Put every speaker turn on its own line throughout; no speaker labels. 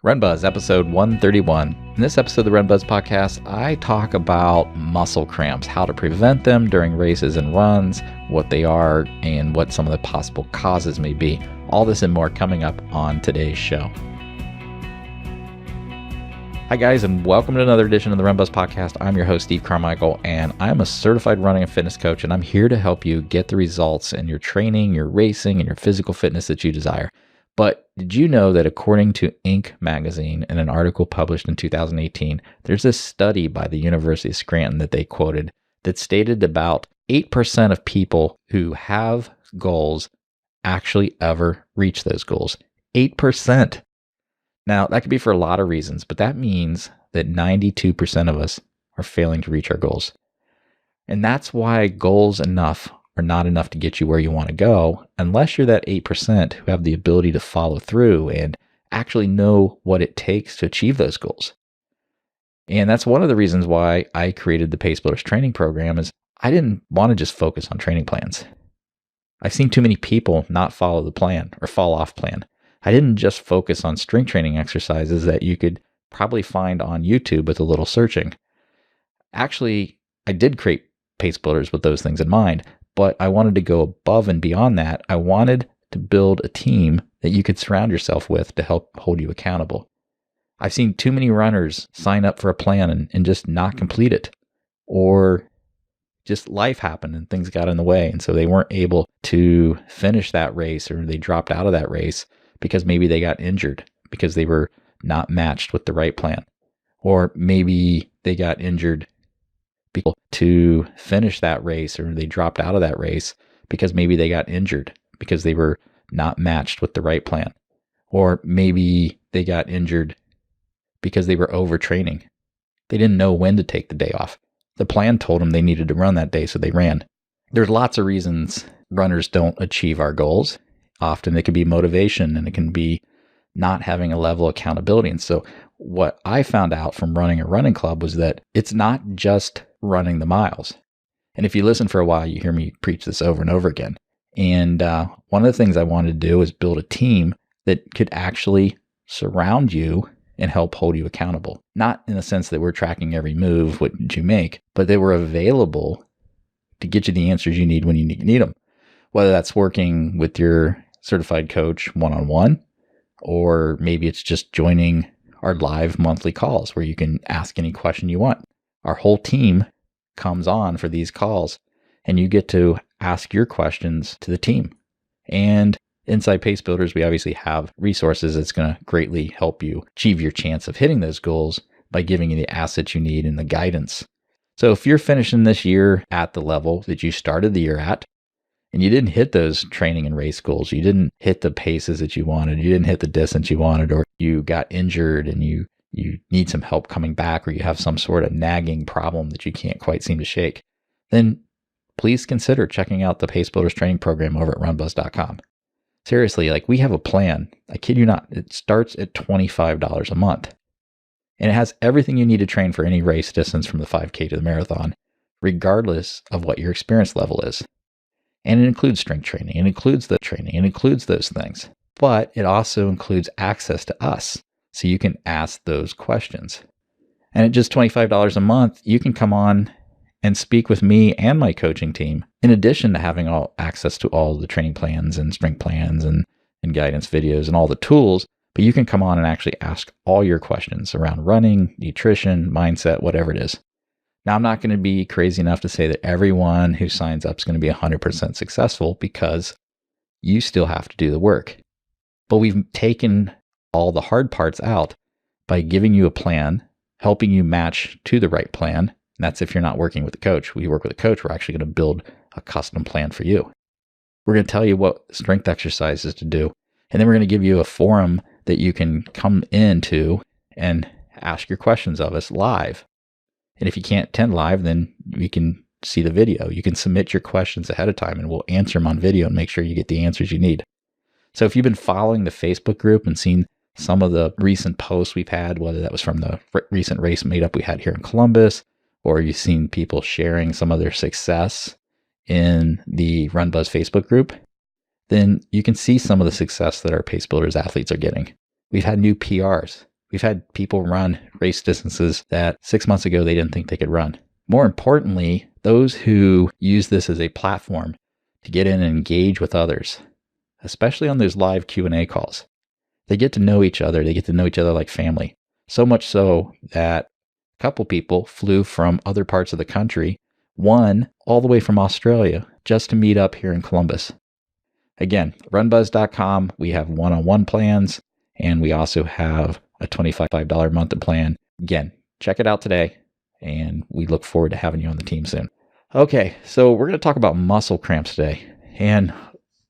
RunBuzz, episode 131. In this episode of the RunBuzz podcast, I talk about muscle cramps, how to prevent them during races and runs, what they are, and what some of the possible causes may be. All this and more coming up on today's show. Hi guys, and welcome to another edition of the RunBuzz podcast. I'm your host, Steve Carmichael, and I'm a certified running and fitness coach, and I'm here to help you get the results in your training, your racing, and your physical fitness that you desire. But did you know that according to Inc. magazine in an article published in 2018, there's a study by the University of Scranton that they quoted that stated about 8% of people who have goals actually ever reach those goals. 8%. Now, that could be for a lot of reasons, but that means that 92% of us are failing to reach our goals. And that's why goals are not enough to get you where you want to go unless you're that 8% who have the ability to follow through and actually know what it takes to achieve those goals. And that's one of the reasons why I created the Pace Builders training program is I didn't want to just focus on training plans. I've seen too many people not follow the plan or fall off plan. I didn't just focus on strength training exercises that you could probably find on YouTube with a little searching. Actually, I did create Pace Builders with those things in mind, but I wanted to go above and beyond that. I wanted to build a team that you could surround yourself with to help hold you accountable. I've seen too many runners sign up for a plan and just not complete it, or just life happened and things got in the way. And so they weren't able to finish that race, or they dropped out of that race because maybe they got injured because they were not matched with the right plan. Or maybe they got injured to finish that race, or they dropped out of that race because maybe they got injured because they were not matched with the right plan. Or maybe they got injured because they were overtraining. They didn't know when to take the day off. The plan told them they needed to run that day, so they ran. There's lots of reasons runners don't achieve our goals. Often it can be motivation, and it can be not having a level of accountability. And so what I found out from running a running club was that it's not just running the miles. And if you listen for a while, you hear me preach this over and over again. And one of the things I wanted to do is build a team that could actually surround you and help hold you accountable. Not in the sense that we're tracking every move, what you make, but they were available to get you the answers you need when you need them. Whether that's working with your certified coach one-on-one, or maybe it's just joining our live monthly calls where you can ask any question you want. Our whole team comes on for these calls, and you get to ask your questions to the team. And inside Pace Builders, we obviously have resources that's going to greatly help you achieve your chance of hitting those goals by giving you the assets you need and the guidance. So if you're finishing this year at the level that you started the year at, and you didn't hit those training and race goals, you didn't hit the paces that you wanted, you didn't hit the distance you wanted, or you got injured and you need some help coming back, or you have some sort of nagging problem that you can't quite seem to shake, then please consider checking out the Pace Builders training program over at runbuzz.com. Seriously, we have a plan. I kid you not. It starts at $25 a month. And it has everything you need to train for any race distance from the 5K to the marathon, regardless of what your experience level is. And it includes strength training, it includes the training, it includes those things. But it also includes access to us, so you can ask those questions. And at just $25 a month, you can come on and speak with me and my coaching team, in addition to having all access to all the training plans and strength plans and guidance videos and all the tools. But you can come on and actually ask all your questions around running, nutrition, mindset, whatever it is. Now, I'm not going to be crazy enough to say that everyone who signs up is going to be 100% successful, because you still have to do the work. But we've taken all the hard parts out by giving you a plan, helping you match to the right plan. And that's if you're not working with a coach. We work with a coach. We're actually going to build a custom plan for you. We're going to tell you what strength exercises to do. And then we're going to give you a forum that you can come into and ask your questions of us live. And if you can't attend live, then we can see the video. You can submit your questions ahead of time, and we'll answer them on video and make sure you get the answers you need. So if you've been following the Facebook group and seen some of the recent posts we've had, whether that was from the recent race meetup we had here in Columbus, or you've seen people sharing some of their success in the RunBuzz Facebook group, then you can see some of the success that our Pace Builders athletes are getting. We've had new PRs. We've had people run race distances that 6 months ago they didn't think they could run. More importantly, those who use this as a platform to get in and engage with others, especially on those live Q&A calls. They get to know each other. They get to know each other like family. So much so that a couple people flew from other parts of the country, one all the way from Australia, just to meet up here in Columbus. Again, runbuzz.com, we have one-on-one plans, and we also have a $25 monthly plan. Again, check it out today, and we look forward to having you on the team soon. Okay, so we're going to talk about muscle cramps today. And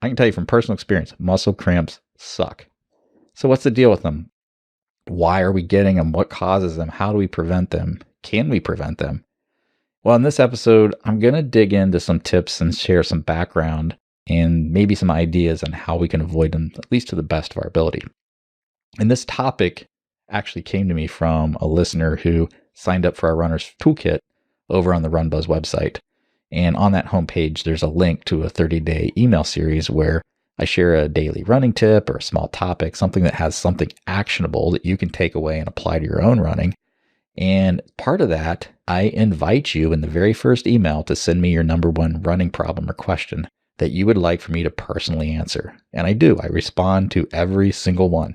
I can tell you from personal experience, muscle cramps suck. So what's the deal with them? Why are we getting them? What causes them? How do we prevent them? Can we prevent them? Well, in this episode, I'm going to dig into some tips and share some background and maybe some ideas on how we can avoid them, at least to the best of our ability. And this topic actually came to me from a listener who signed up for our Runner's Toolkit over on the RunBuzz website. And on that homepage, there's a link to a 30-day email series where I share a daily running tip or a small topic, something that has something actionable that you can take away and apply to your own running. And part of that, I invite you in the very first email to send me your number one running problem or question that you would like for me to personally answer. And I do. I respond to every single one.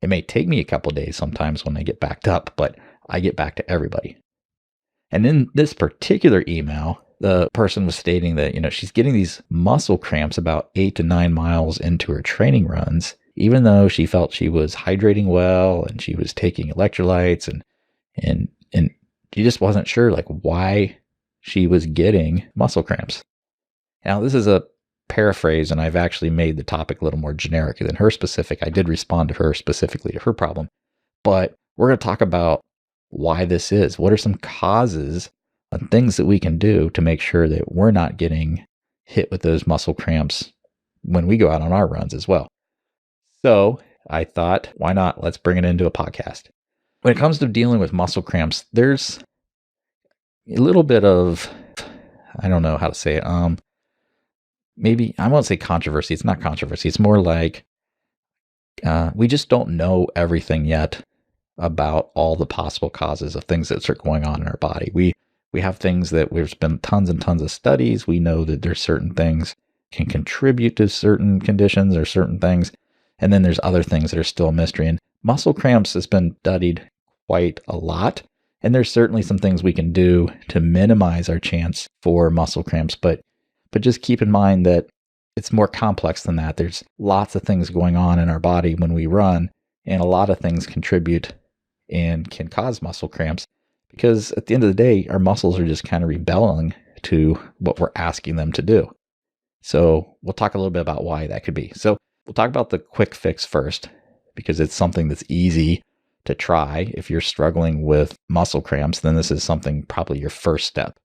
It may take me a couple days sometimes when I get backed up, but I get back to everybody. And in this particular email, the person was stating that, she's getting these muscle cramps about 8 to 9 miles into her training runs, even though she felt she was hydrating well and she was taking electrolytes and she just wasn't sure why she was getting muscle cramps. Now, this is a paraphrase, and I've actually made the topic a little more generic than her specific. I did respond to her specifically to her problem, but we're going to talk about why this is. What are some causes and things that we can do to make sure that we're not getting hit with those muscle cramps when we go out on our runs as well? So I thought, why not? Let's bring it into a podcast. When it comes to dealing with muscle cramps, there's a little bit of, I don't know how to say it. Maybe I won't say controversy. It's not controversy. It's more like we just don't know everything yet about all the possible causes of things that are going on in our body. We have things that there's been tons and tons of studies. We know that there's certain things can contribute to certain conditions or certain things. And then there's other things that are still a mystery. And muscle cramps has been studied quite a lot. And there's certainly some things we can do to minimize our chance for muscle cramps. But just keep in mind that it's more complex than that. There's lots of things going on in our body when we run, and a lot of things contribute and can cause muscle cramps because at the end of the day, our muscles are just kind of rebelling to what we're asking them to do. So we'll talk a little bit about why that could be. So we'll talk about the quick fix first, because it's something that's easy to try. If you're struggling with muscle cramps, then this is something probably your first step.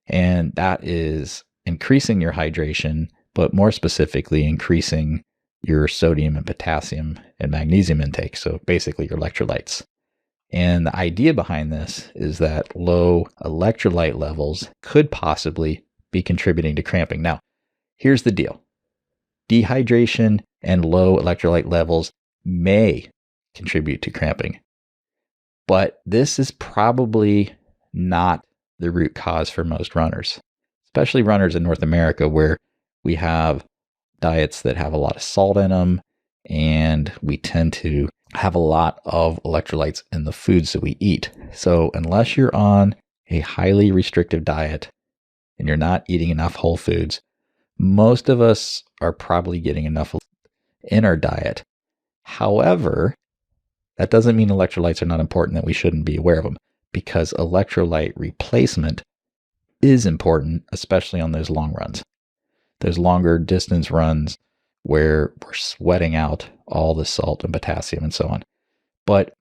And that is increasing your hydration, but more specifically, increasing your sodium and potassium and magnesium intake. So basically your electrolytes. And the idea behind this is that low electrolyte levels could possibly be contributing to cramping. Now, here's the deal. Dehydration and low electrolyte levels may contribute to cramping, but this is probably not the root cause for most runners, especially runners in North America where we have diets that have a lot of salt in them, and we tend to have a lot of electrolytes in the foods that we eat. So unless you're on a highly restrictive diet and you're not eating enough whole foods, most of us are probably getting enough in our diet. However, that doesn't mean electrolytes are not important, that we shouldn't be aware of them, because electrolyte replacement is important, especially on those long runs. Those longer distance runs where we're sweating out all the salt and potassium and so on. But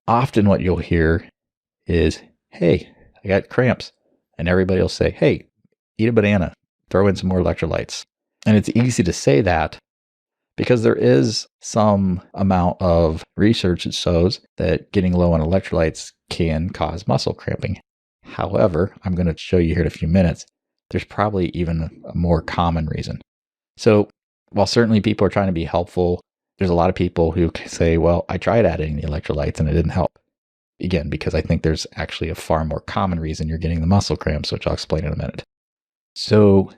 often what you'll hear is, hey, I got cramps. And everybody will say, hey, eat a banana, throw in some more electrolytes. And it's easy to say that because there is some amount of research that shows that getting low on electrolytes can cause muscle cramping. However, I'm going to show you here in a few minutes, there's probably even a more common reason. So while certainly people are trying to be helpful There's a lot of people who say, well, I tried adding the electrolytes and it didn't help. Again, because I think there's actually a far more common reason you're getting the muscle cramps, which I'll explain in a minute. So,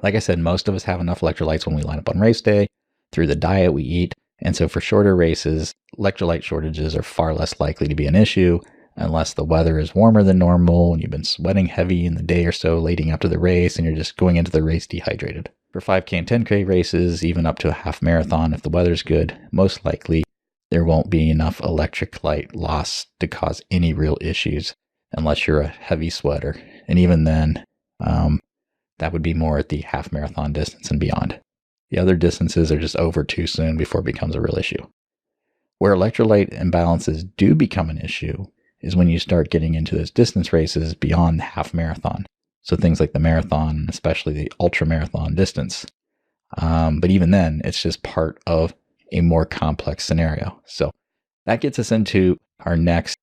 like I said, most of us have enough electrolytes when we line up on race day, through the diet we eat. And so for shorter races, electrolyte shortages are far less likely to be an issue unless the weather is warmer than normal and you've been sweating heavy in the day or so leading up to the race and you're just going into the race dehydrated. For 5K and 10K races, even up to a half marathon, if the weather's good, most likely there won't be enough electrolyte loss to cause any real issues unless you're a heavy sweater. And even then, that would be more at the half marathon distance and beyond. The other distances are just over too soon before it becomes a real issue. Where electrolyte imbalances do become an issue is when you start getting into those distance races beyond the half marathon. So things like the marathon, especially the ultra marathon distance. But even then, it's just part of a more complex scenario. So that gets us into our next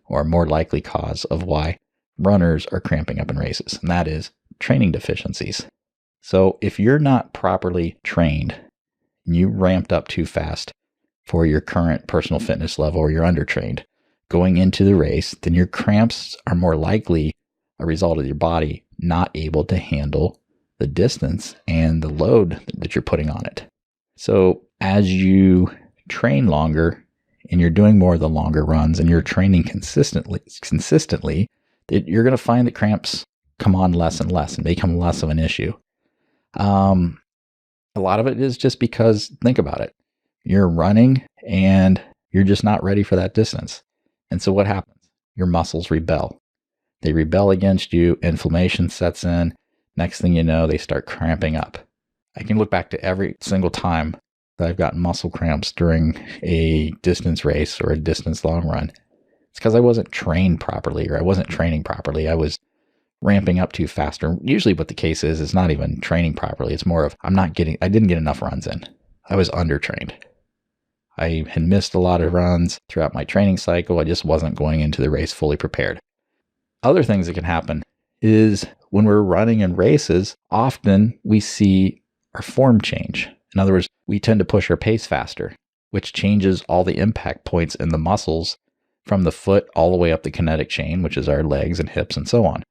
or more likely cause of why runners are cramping up in races, and that is training deficiencies. So if you're not properly trained, and you ramped up too fast for your current personal fitness level or you're undertrained going into the race, then your cramps are more likely a result of your body not able to handle the distance and the load that you're putting on it. So as you train longer and you're doing more of the longer runs and you're training consistently, you're going to find that cramps come on less and less and become less of an issue. A lot of it is just because, think about it, you're running and you're just not ready for that distance. And so what happens? Your muscles rebel. They rebel against you, inflammation sets in. Next thing you know, they start cramping up. I can look back to every single time that I've gotten muscle cramps during a distance race or a distance long run. It's because I wasn't trained properly or I wasn't training properly. I was ramping up too fast. Or usually what the case is not even training properly. It's more of I didn't get enough runs in. I was undertrained. I had missed a lot of runs throughout my training cycle. I just wasn't going into the race fully prepared. Other things that can happen is when we're running in races, often we see our form change. In other words, we tend to push our pace faster, which changes all the impact points in the muscles from the foot all the way up the kinetic chain, which is our legs and hips and so on.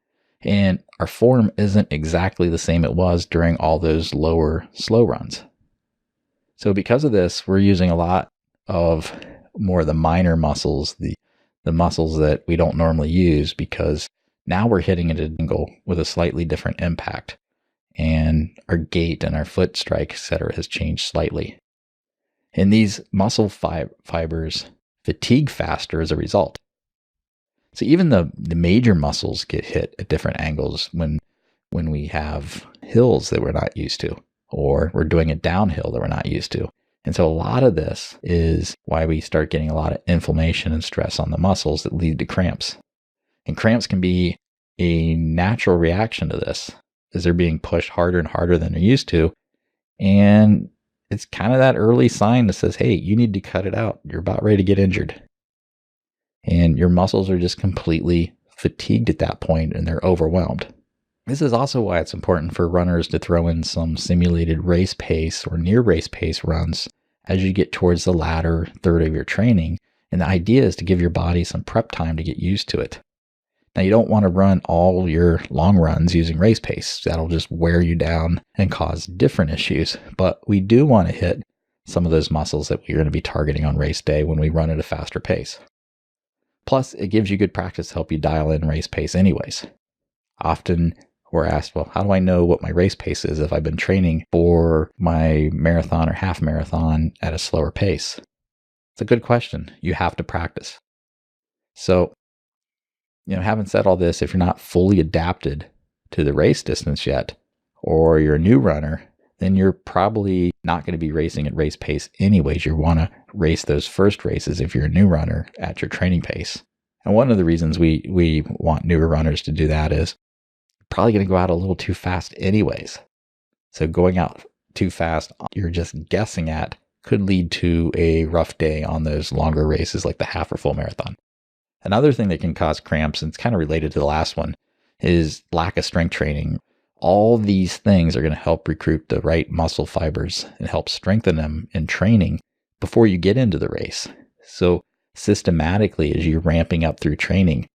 And our form isn't exactly the same it was during all those lower slow runs. So because of this, we're using a lot of more of the minor muscles, the muscles that we don't normally use, because now we're hitting at an angle with a slightly different impact. And our gait and our foot strike, etc., has changed slightly. And these muscle fibers fatigue faster as a result. So even the major muscles get hit at different angles when we have hills that we're not used to, or we're doing a downhill that we're not used to. And so a lot of this is why we start getting a lot of inflammation and stress on the muscles that lead to cramps. And cramps can be a natural reaction to this, as they're being pushed harder and harder than they're used to. And it's kind of that early sign that says, hey, you need to cut it out. You're about ready to get injured. And your muscles are just completely fatigued at that point and they're overwhelmed. This is also why it's important for runners to throw in some simulated race pace or near race pace runs as you get towards the latter third of your training. And the idea is to give your body some prep time to get used to it. Now, you don't want to run all your long runs using race pace. That'll just wear you down and cause different issues. But we do want to hit some of those muscles that we're going to be targeting on race day when we run at a faster pace. Plus, it gives you good practice to help you dial in race pace anyways. Often we're asked, well, how do I know what my race pace is if I've been training for my marathon or half marathon at a slower pace? It's a good question. You have to practice. So, having said all this, if you're not fully adapted to the race distance yet, or you're a new runner, then you're probably not going to be racing at race pace anyways. You want to race those first races if you're a new runner at your training pace. And one of the reasons we want newer runners to do that is probably going to go out a little too fast anyways. So going out too fast, you're just guessing at, could lead to a rough day on those longer races like the half or full marathon. Another thing that can cause cramps, and it's kind of related to the last one, is lack of strength training. All these things are going to help recruit the right muscle fibers and help strengthen them in training before you get into the race. So systematically, as you're ramping up through training,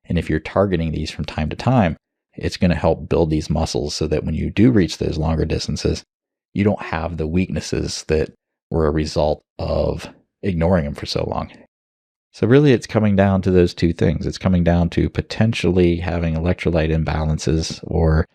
and if you're targeting these from time to time, it's going to help build these muscles so that when you do reach those longer distances, you don't have the weaknesses that were a result of ignoring them for so long. So really, it's coming down to those two things. It's coming down to potentially having electrolyte imbalances or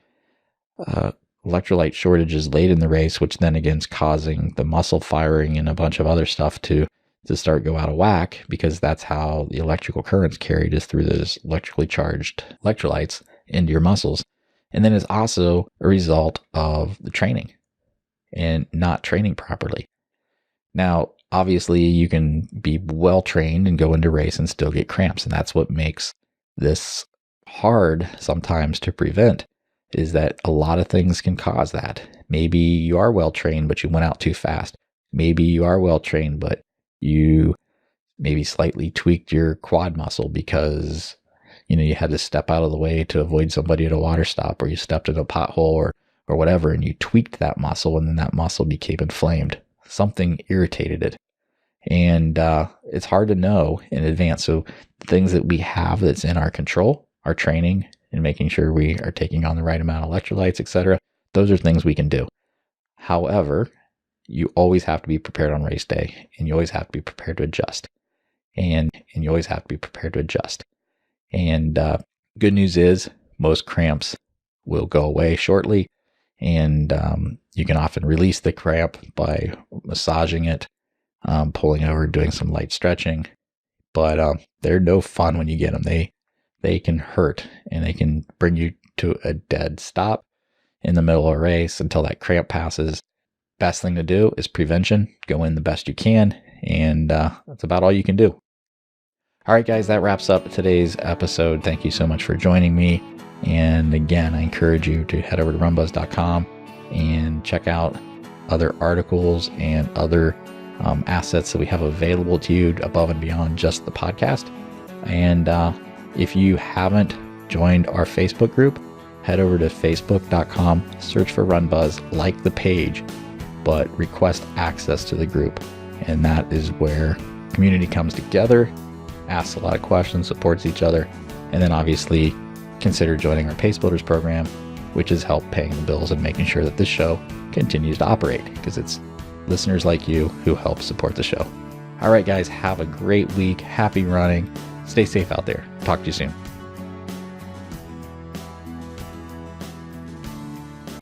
electrolyte shortages late in the race, which then again is causing the muscle firing and a bunch of other stuff to start go out of whack, because that's how the electrical currents carried is through those electrically charged electrolytes into your muscles. And then it's also a result of the training and not training properly. Now, obviously, you can be well trained and go into race and still get cramps. And that's what makes this hard sometimes to prevent, is that a lot of things can cause that. Maybe you are well trained, but you went out too fast. Maybe you are well trained, but you maybe slightly tweaked your quad muscle because, you had to step out of the way to avoid somebody at a water stop, or you stepped in a pothole or whatever, and you tweaked that muscle, and then that muscle became inflamed. Something irritated it. And it's hard to know in advance. So things that we have that's in our control, our training and making sure we are taking on the right amount of electrolytes, etc., those are things we can do. However, you always have to be prepared on race day, and you always have to be prepared to adjust. And you always have to be prepared to adjust. And good news is most cramps will go away shortly. And you can often release the cramp by massaging it, pulling over, doing some light stretching. But they're no fun when you get them. They can hurt, and they can bring you to a dead stop in the middle of a race until that cramp passes. Best thing to do is prevention. Go in the best you can, and that's about all you can do. All right, guys, that wraps up today's episode. Thank you so much for joining me. And again, I encourage you to head over to runbuzz.com and check out other articles and other assets that we have available to you above and beyond just the podcast. And if you haven't joined our Facebook group, head over to facebook.com, search for RunBuzz, like the page, but request access to the group. And that is where community comes together, asks a lot of questions, supports each other, and then obviously consider joining our Pace Builders program, which is help paying the bills and making sure that this show continues to operate, because it's listeners like you who help support the show. All right, guys, have a great week. Happy running. Stay safe out there. Talk to you soon.